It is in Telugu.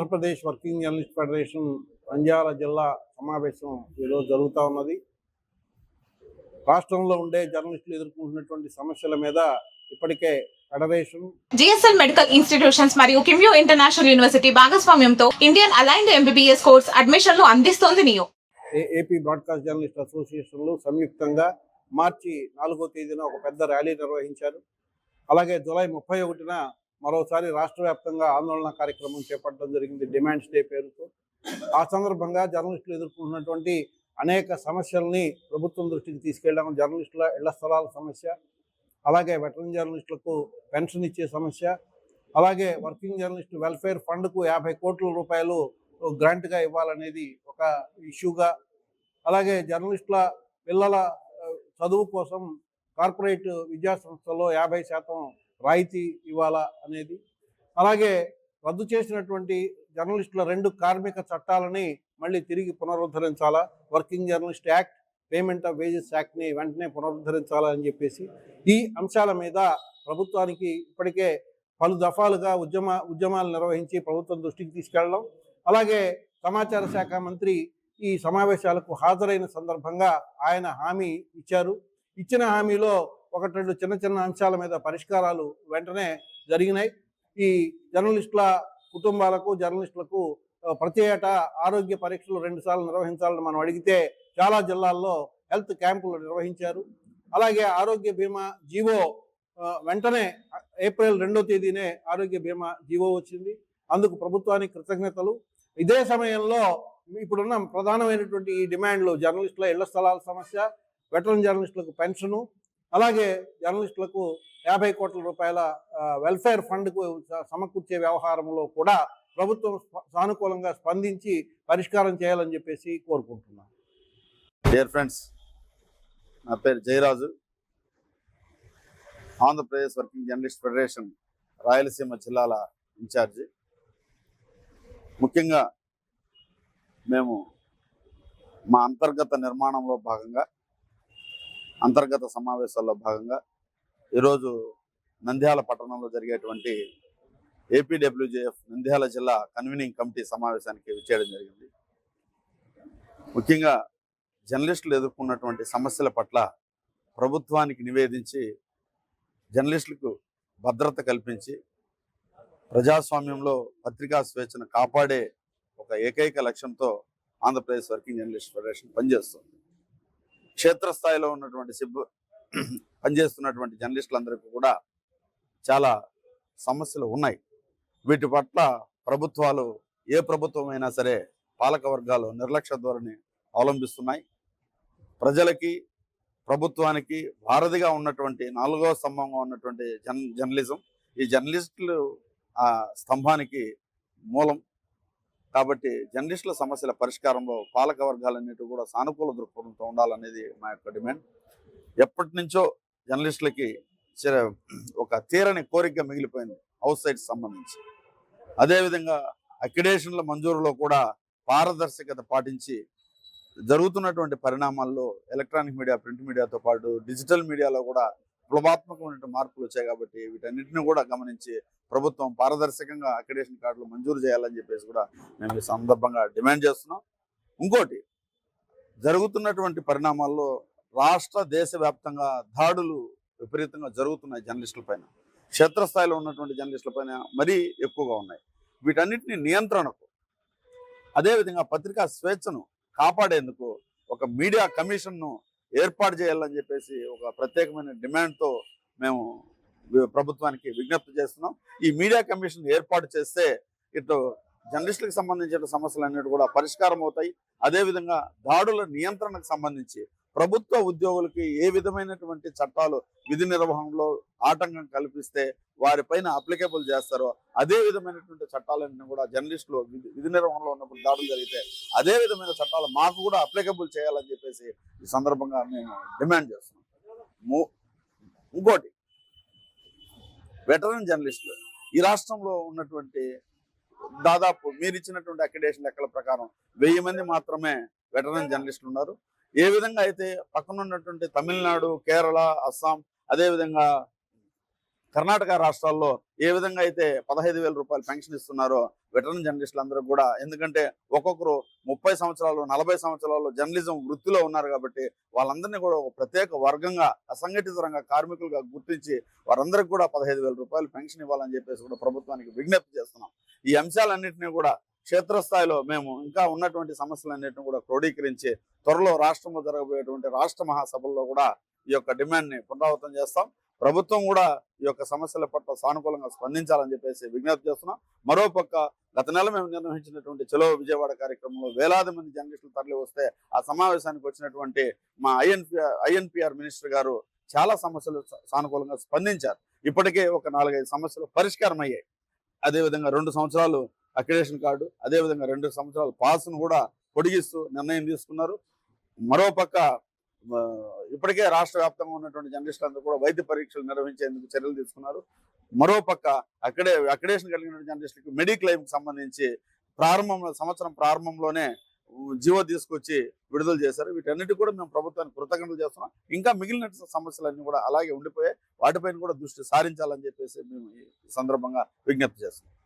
Andhra Pradesh working journalist federation Nandyal జిల్లా సమావేశం ఈరోజు జరుగుతూ ఉన్నది. రాష్ట్రంలో ఉండే జర్నలిస్టులు ఎదుర్కొంటున్నటువంటి సమస్యల మీద ఇప్పటికే ఫెడరేషన్, జిఎస్ఎల్ మెడికల్ ఇన్స్టిట్యూషన్స్ మరియు కిమ్యూ ఇంటర్నేషనల్ యూనివర్సిటీ భాగస్వామ్యంతో ఇండియన్ అలైన్డ్ ఎంబీబీఎస్ కోర్స్ అడ్మిషన్లు అందిస్తోంది నియో. ఏపీ బ్రాడ్కాస్ట్ జర్నలిస్ట్ అసోసియేషన్లు సంయుక్తంగా మార్చి 4వ తేదీన ఒక పెద్ద ర్యాలీ నిర్వహించారు. అలాగే జూలై 31న మరోసారి రాష్ట్ర వ్యాప్తంగా ఆందోళన కార్యక్రమం చేపట్టడం జరిగింది, డిమాండ్స్ డే పేరుతో. ఆ సందర్భంగా జర్నలిస్టులు ఎదుర్కొంటున్నటువంటి అనేక సమస్యల్ని ప్రభుత్వం దృష్టికి తీసుకెళ్ళడం, జర్నలిస్టుల ఇళ్ల స్థలాల సమస్య, అలాగే వెటరన్ జర్నలిస్టులకు పెన్షన్ ఇచ్చే సమస్య, అలాగే వర్కింగ్ జర్నలిస్ట్ వెల్ఫేర్ ఫండ్కు 50 కోట్ల రూపాయలు గ్రాంట్గా ఇవ్వాలనేది ఒక ఇష్యూగా, అలాగే జర్నలిస్టుల పిల్లల చదువు కోసం కార్పొరేట్ విద్యా సంస్థల్లో 50% రాయితీ ఇవ్వాలా అనేది, అలాగే రద్దు చేసినటువంటి జర్నలిస్టుల 2 కార్మిక చట్టాలని మళ్ళీ తిరిగి పునరుద్ధరించాలా, working journalist act, payment of wages యాక్ట్ని వెంటనే పునరుద్ధరించాలా అని చెప్పేసి ఈ అంశాల మీద ప్రభుత్వానికి ఇప్పటికే పలు దఫాలుగా ఉద్యమాలు నిర్వహించి ప్రభుత్వం దృష్టికి తీసుకెళ్ళడం, అలాగే సమాచార శాఖ మంత్రి ఈ సమావేశాలకు హాజరైన సందర్భంగా ఆయన హామీ ఇచ్చారు. ఇచ్చిన హామీలో 1-2 చిన్న అంశాల మీద పరిష్కారాలు వెంటనే జరిగినాయి. ఈ జర్నలిస్టుల కుటుంబాలకు, జర్నలిస్టులకు ప్రతి ఏటా ఆరోగ్య పరీక్షలు 2 సార్లు నిర్వహించాలని మనం అడిగితే చాలా జిల్లాల్లో హెల్త్ క్యాంపులు నిర్వహించారు. అలాగే ఆరోగ్య బీమా జీవో వెంటనే ఏప్రిల్ 2వ తేదీనే ఆరోగ్య బీమా జీవో వచ్చింది. అందుకు ప్రభుత్వానికి కృతజ్ఞతలు. ఇదే సమయంలో ఇప్పుడున్న ప్రధానమైనటువంటి ఈ డిమాండ్లు, జర్నలిస్టుల ఇళ్ల స్థలాల సమస్య, వెటరన్ జర్నలిస్టులకు పెన్షను, అలాగే జర్నలిస్టులకు 50 కోట్ల రూపాయల వెల్ఫేర్ ఫండ్కు సమకూర్చే వ్యవహారంలో కూడా ప్రభుత్వం సానుకూలంగా స్పందించి పరిష్కారం చేయాలని చెప్పేసి కోరుకుంటున్నాను. డియర్ ఫ్రెండ్స్, నా పేరు Jayaraju, Andhra Pradesh working journalist federation Rayalaseema జిల్లాల ఇన్ఛార్జి. ముఖ్యంగా మేము మా అంతర్గత నిర్మాణంలో భాగంగా, అంతర్గత సమావేశాల్లో భాగంగా ఈరోజు నంద్యాల పట్టణంలో జరిగేటువంటి ఏపీడబ్ల్యూజేఎఫ్ నంద్యాల జిల్లా కన్వీనింగ్ కమిటీ సమావేశానికి విచ్చేయడం జరిగింది. ముఖ్యంగా జర్నలిస్టులు ఎదుర్కొన్నటువంటి సమస్యల పట్ల ప్రభుత్వానికి నివేదించి జర్నలిస్టులకు భద్రత కల్పించి ప్రజాస్వామ్యంలో పత్రికా స్వేచ్ఛను కాపాడే ఒక ఏకైక లక్ష్యంతో ఆంధ్రప్రదేశ్ వర్కింగ్ జర్నలిస్ట్ ఫెడరేషన్ పనిచేస్తుంది. క్షేత్రస్థాయిలో ఉన్నటువంటి పనిచేస్తున్నటువంటి జర్నలిస్టులందరికీ కూడా చాలా సమస్యలు ఉన్నాయి. వీటి పట్ల ప్రభుత్వాలు, ఏ ప్రభుత్వం అయినా సరే, పాలక వర్గాలు నిర్లక్ష్య ధోరణి అవలంబిస్తున్నాయి. ప్రజలకి, ప్రభుత్వానికి వారధిగా ఉన్నటువంటి 4వ స్తంభంగా ఉన్నటువంటి జర్నలిజం, ఈ జర్నలిస్టులు ఆ స్తంభానికి మూలం. కాబట్టి జర్నలిస్టుల సమస్యల పరిష్కారంలో పాలక వర్గాలన్నిటి కూడా సానుకూల దృక్పథంతో ఉండాలనేది మా యొక్క డిమాండ్. ఎప్పటి నుంచో జర్నలిస్టులకి ఒక తీరని కోరిక మిగిలిపోయింది హౌస్ సైట్స్ సంబంధించి. అదేవిధంగా అక్రిడేషన్ల మంజూరులో కూడా పారదర్శకత పాటించి జరుగుతున్నటువంటి పరిణామాల్లో ఎలక్ట్రానిక్ మీడియా, ప్రింట్ మీడియాతో పాటు డిజిటల్ మీడియాలో కూడా విప్లవాత్మకమైన మార్పులు వచ్చాయి. కాబట్టి వీటన్నిటిని కూడా గమనించి ప్రభుత్వం పారదర్శకంగా అక్రిడేషన్ కార్డులు మంజూరు చేయాలని చెప్పేసి కూడా మేము ఈ సందర్భంగా డిమాండ్ చేస్తున్నాం. ఇంకోటి, జరుగుతున్నటువంటి పరిణామాల్లో రాష్ట్ర దేశవ్యాప్తంగా దాడులు విపరీతంగా జరుగుతున్నాయి జర్నలిస్టుల పైన. క్షేత్రస్థాయిలో ఉన్నటువంటి జర్నలిస్టుల పైన మరీ ఎక్కువగా ఉన్నాయి. వీటన్నిటిని నియంత్రణకు, అదేవిధంగా పత్రికా స్వేచ్ఛను కాపాడేందుకు ఒక మీడియా కమిషన్ను ఏర్పాటు చేయాలని చెప్పేసి ఒక ప్రత్యేకమైన డిమాండ్తో మేము ప్రభుత్వానికి విజ్ఞప్తి చేస్తున్నాం. ఈ మీడియా కమిషన్ ఏర్పాటు చేస్తే ఇటు జర్నలిస్టులకు సంబంధించిన సమస్యలన్నిటి కూడా పరిష్కారం అవుతాయి. అదేవిధంగా దాడుల నియంత్రణకు సంబంధించి ప్రభుత్వ ఉద్యోగులకి ఏ విధమైనటువంటి చట్టాలు విధి నిర్వహణలో ఆటంకం కల్పిస్తే వారిపైన అప్లికేబుల్ చేస్తారో అదే విధమైనటువంటి చట్టాలన్నీ కూడా జర్నలిస్టులు విధి నిర్వహణలో ఉన్నప్పుడు దాడులు జరిగితే అదే విధమైన చట్టాలు మాకు కూడా అప్లికేబుల్ చేయాలని చెప్పేసి ఈ సందర్భంగా మేము డిమాండ్ చేస్తున్నాం. ఇంకోటి, వెటరన్ జర్నలిస్టులు ఈ రాష్ట్రంలో ఉన్నటువంటి దాదాపు మీరు ఇచ్చినటువంటి అక్రిడేషన్ లెక్కల ప్రకారం 1000 మంది మాత్రమే వెటరన్ జర్నలిస్టులు ఉన్నారు. ఏ విధంగా అయితే పక్కన ఉన్నటువంటి తమిళనాడు, కేరళ, అస్సాం, అదేవిధంగా కర్ణాటక రాష్ట్రాల్లో ఏ విధంగా అయితే 15,000 రూపాయలు పెన్షన్ ఇస్తున్నారో వెటరన్ జర్నలిస్టులు అందరూ కూడా, ఎందుకంటే ఒక్కొక్కరు 30 సంవత్సరాలు 40 సంవత్సరాలు జర్నలిజం వృత్తిలో ఉన్నారు కాబట్టి వాళ్ళందరినీ కూడా ఒక ప్రత్యేక వర్గంగా, అసంఘటిత రంగ కార్మికులుగా గుర్తించి వారందరికీ కూడా 15,000 రూపాయలు పెన్షన్ ఇవ్వాలని చెప్పేసి కూడా ప్రభుత్వానికి విజ్ఞప్తి చేస్తున్నాం. ఈ అంశాలన్నింటినీ కూడా క్షేత్రస్థాయిలో మేము ఇంకా ఉన్నటువంటి సమస్యలన్నింటినీ కూడా క్రోడీకరించి త్వరలో రాష్ట్రంలో జరగబోయేటువంటి రాష్ట్ర మహాసభల్లో కూడా ఈ యొక్క డిమాండ్ని పునరావృతం చేస్తాం. ప్రభుత్వం కూడా ఈ యొక్క సమస్యల పట్ల సానుకూలంగా స్పందించాలని చెప్పేసి విజ్ఞప్తి చేస్తున్నాం. మరోపక్క గత నెల మేము నిర్వహించినటువంటి చలో విజయవాడ కార్యక్రమంలో వేలాది మంది జర్నలిస్టులు తరలి వస్తే ఆ సమావేశానికి వచ్చినటువంటి మా ఐఎన్పిఆర్ మినిస్టర్ గారు చాలా సమస్యలు సానుకూలంగా స్పందించారు. ఇప్పటికే ఒక 4-5 సమస్యలు పరిష్కారం అయ్యాయి. అదేవిధంగా 2 సంవత్సరాలు అక్రిడేషన్ కార్డు, అదేవిధంగా 2 సంవత్సరాల పాస్ను కూడా పొడిగిస్తూ నిర్ణయం తీసుకున్నారు. మరోపక్క ఇప్పటికే రాష్ట్ర వ్యాప్తంగా ఉన్నటువంటి జర్నలిస్టులందరూ కూడా వైద్య పరీక్షలు నిర్వహించేందుకు చర్యలు తీసుకున్నారు. మరోపక్క అక్రిడేషన్ కలిగిన జర్నలిస్టులకు మెడిక్లెయిమ్కి సంబంధించి సంవత్సరం ప్రారంభంలోనే జీవో తీసుకొచ్చి విడుదల చేశారు. వీటన్నిటి కూడా మేము ప్రభుత్వానికి కృతజ్ఞతలు చేస్తున్నాం. ఇంకా మిగిలిన సమస్యలన్నీ కూడా అలాగే ఉండిపోయాయి. వాటిపైన కూడా దృష్టి సారించాలని చెప్పేసి మేము ఈ సందర్భంగా విజ్ఞప్తి చేస్తున్నాం.